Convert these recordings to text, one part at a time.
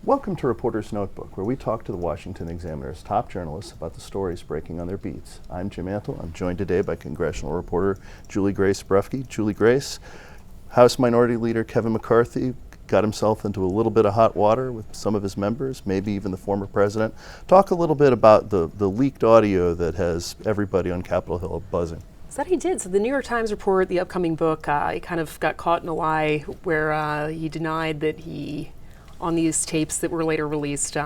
Welcome to Reporter's Notebook, where we talk to the Washington Examiner's top journalists about the stories breaking on their beats. I'm Jim Antle. I'm joined today by Congressional reporter Juliegrace Brufke. Juliegrace, House Minority Leader Kevin McCarthy got himself into a little bit of hot water with some of his members, maybe even the former president. Talk a little bit about the leaked audio that has everybody on Capitol Hill buzzing. So that he did. So the New York Times report, the upcoming book, he kind of got caught in a lie where he denied that he, on these tapes that were later released,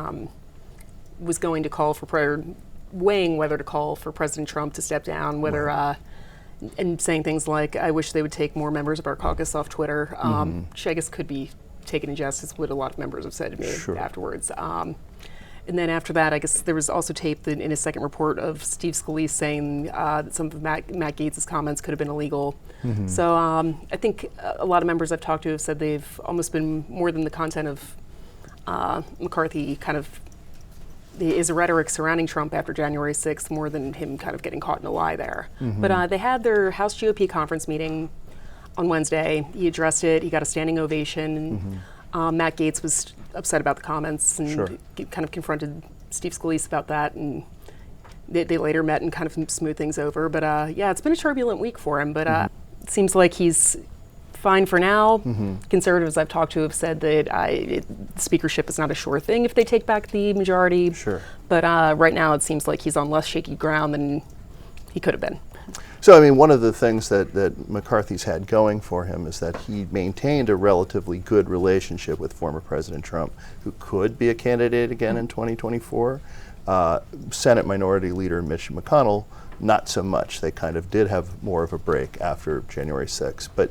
was going to call for weighing whether to call for President Trump to step down, whether and saying things like, "I wish they would take more members of our caucus off Twitter," which I guess could be taken in jest, as what a lot of members have said to me afterwards. And then after that, I guess there was also tape in his second report of Steve Scalise saying that some of Matt Gaetz's comments could have been illegal. So I think a lot of members I've talked to have said they've almost been more than the content of McCarthy kind of is a rhetoric surrounding Trump after January 6th, more than him kind of getting caught in a lie there. But they had their House GOP conference meeting on Wednesday. He addressed it. He got a standing ovation. Matt Gaetz was upset about the comments and kind of confronted Steve Scalise about that. And they later met and kind of smoothed things over. But yeah, it's been a turbulent week for him. But it seems like he's fine for now. Conservatives I've talked to have said that speakership is not a sure thing if they take back the majority. But right now it seems like he's on less shaky ground than he could have been. So, I mean, one of the things that McCarthy's had going for him is that he maintained a relatively good relationship with former President Trump, who could be a candidate again in 2024. Senate Minority Leader Mitch McConnell, not so much. They kind of did have more of a break after January 6th. But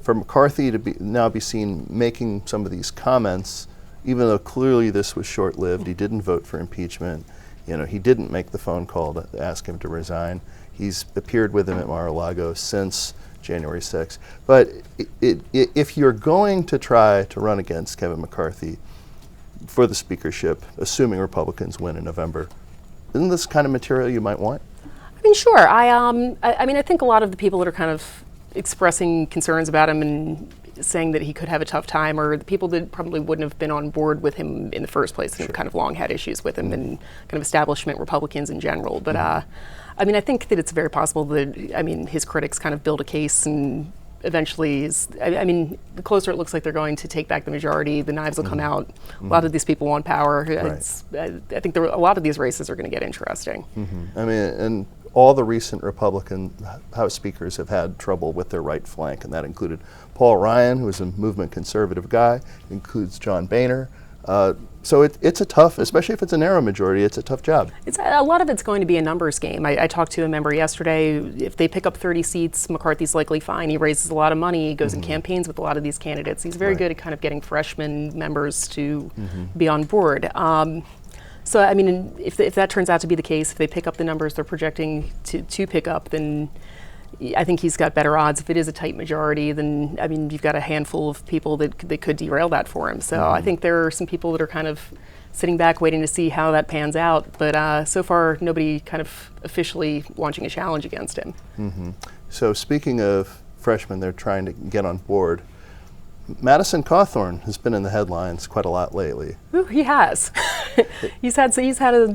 for McCarthy to now be seen making some of these comments, even though clearly this was short-lived, he didn't vote for impeachment, he didn't make the phone call to ask him to resign. He's appeared with him at Mar-a-Lago since January 6th. But if you're going to try to run against Kevin McCarthy for the speakership, assuming Republicans win in November, isn't this kind of material you might want? I mean, sure. I mean, I think a lot of the people that are kind of expressing concerns about him and saying that he could have a tough time, or the people that probably wouldn't have been on board with him in the first place and have kind of long had issues with him and kind of establishment Republicans in general. But I mean, I think that it's very possible that, his critics kind of build a case and eventually the closer it looks like they're going to take back the majority, the knives will come out. A lot of these people want power. I think a lot of these races are going to get interesting. I mean, and all the recent Republican House speakers have had trouble with their right flank, and that included Paul Ryan, who is a movement conservative guy, includes John Boehner. So it's a tough, especially if it's a narrow majority, it's a tough job. A lot of it's going to be a numbers game. I talked to a member yesterday. If they pick up 30 seats, McCarthy's likely fine. He raises a lot of money. He goes in campaigns with a lot of these candidates. He's very good at kind of getting freshman members to be on board. So, I mean, if that turns out to be the case, if they pick up the numbers they're projecting to pick up, then I think he's got better odds. If it is a tight majority, then, you've got a handful of people that could derail that for him. So I think there are some people that are kind of sitting back waiting to see how that pans out. But so far, nobody kind of officially launching a challenge against him. So speaking of freshmen they're trying to get on board, Madison Cawthorn has been in the headlines quite a lot lately. Ooh, he has. He's had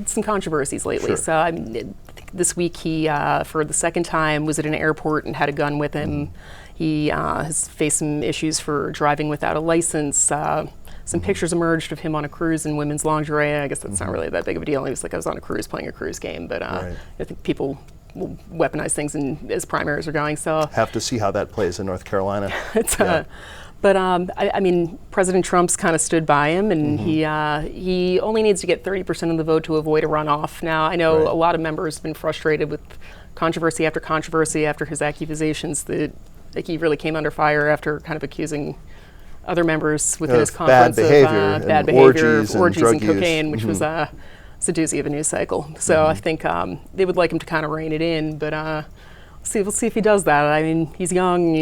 some controversies lately. So I think this week he, for the second time, was at an airport and had a gun with him. He has faced some issues for driving without a license. Some pictures emerged of him on a cruise in women's lingerie. I guess that's not really that big of a deal. He was like, I was on a cruise playing a cruise game. But I think people will weaponize things as primaries are going. So have to see how that plays in North Carolina. But President Trump's kind of stood by him, and he only needs to get 30% of the vote to avoid a runoff. Now, I know a lot of members have been frustrated with controversy after his accusations that he really came under fire after kind of accusing other members within his conference of bad behavior, orgies and cocaine, which was a doozy of a news cycle. So I think they would like him to kind of rein it in, but we'll see if he does that. I mean, he's young,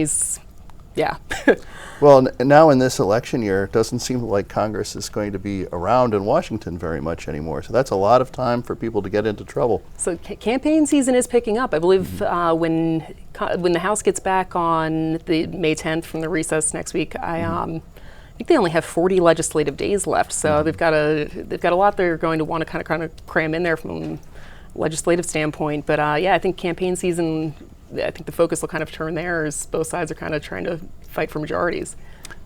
Well, now in this election year, it doesn't seem like Congress is going to be around in Washington very much anymore. So that's a lot of time for people to get into trouble. So campaign season is picking up. I believe when the House gets back on the May 10th from the recess next week, think they only have 40 legislative days left, so they've got a lot they're going to want to kind of cram in there from a legislative standpoint. But yeah, I think campaign season, I think the focus will kind of turn there as both sides are kind of trying to fight for majorities.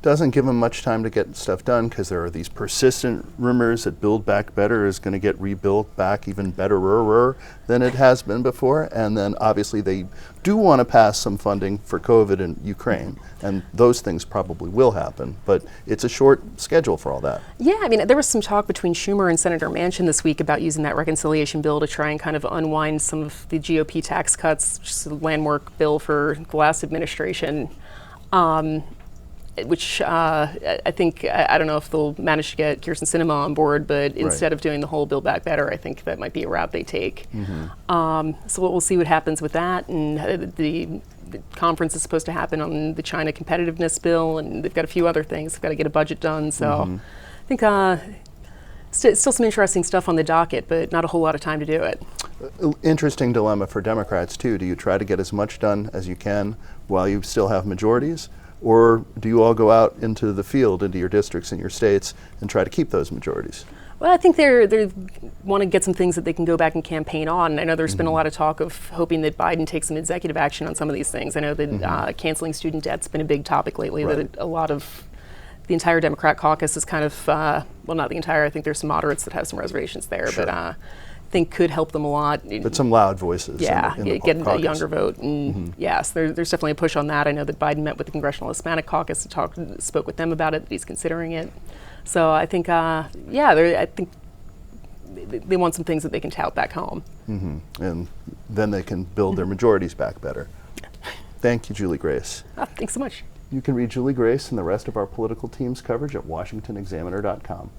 Doesn't give them much time to get stuff done because there are these persistent rumors that Build Back Better is going to get rebuilt back even betterer than it has been before. And then obviously they do want to pass some funding for COVID in Ukraine, and those things probably will happen, but it's a short schedule for all that. Yeah, I mean, there was some talk between Schumer and Senator Manchin this week about using that reconciliation bill to try and kind of unwind some of the GOP tax cuts, which is a landmark bill for the last administration. Which I think, I don't know if they'll manage to get Kirsten Sinema on board, but instead of doing the whole Build Back Better, I think that might be a route they take. So we'll see what happens with that. And the conference is supposed to happen on the China competitiveness bill, and they've got a few other things. They've got to get a budget done. So I think still some interesting stuff on the docket, but not a whole lot of time to do it. Interesting dilemma for Democrats, too. Do you try to get as much done as you can while you still have majorities? Or do you all go out into the field, into your districts and your states, and try to keep those majorities? Well, I think they want to get some things that they can go back and campaign on. I know there's been a lot of talk of hoping that Biden takes some executive action on some of these things. I know that canceling student debt's been a big topic lately. That a lot of the entire Democrat caucus is kind of, well, not the entire. I think there's some moderates that have some reservations there, but I think could help them a lot. But some loud voices. Yeah, in the get caucus. a younger vote. And yes, there's definitely a push on that. I know that Biden met with the Congressional Hispanic Caucus and spoke with them about it, that he's considering it. So I think, I think they want some things that they can tout back home. And then they can build their majorities back better. Thank you, Juliegrace. Thanks so much. You can read Juliegrace and the rest of our political team's coverage at washingtonexaminer.com.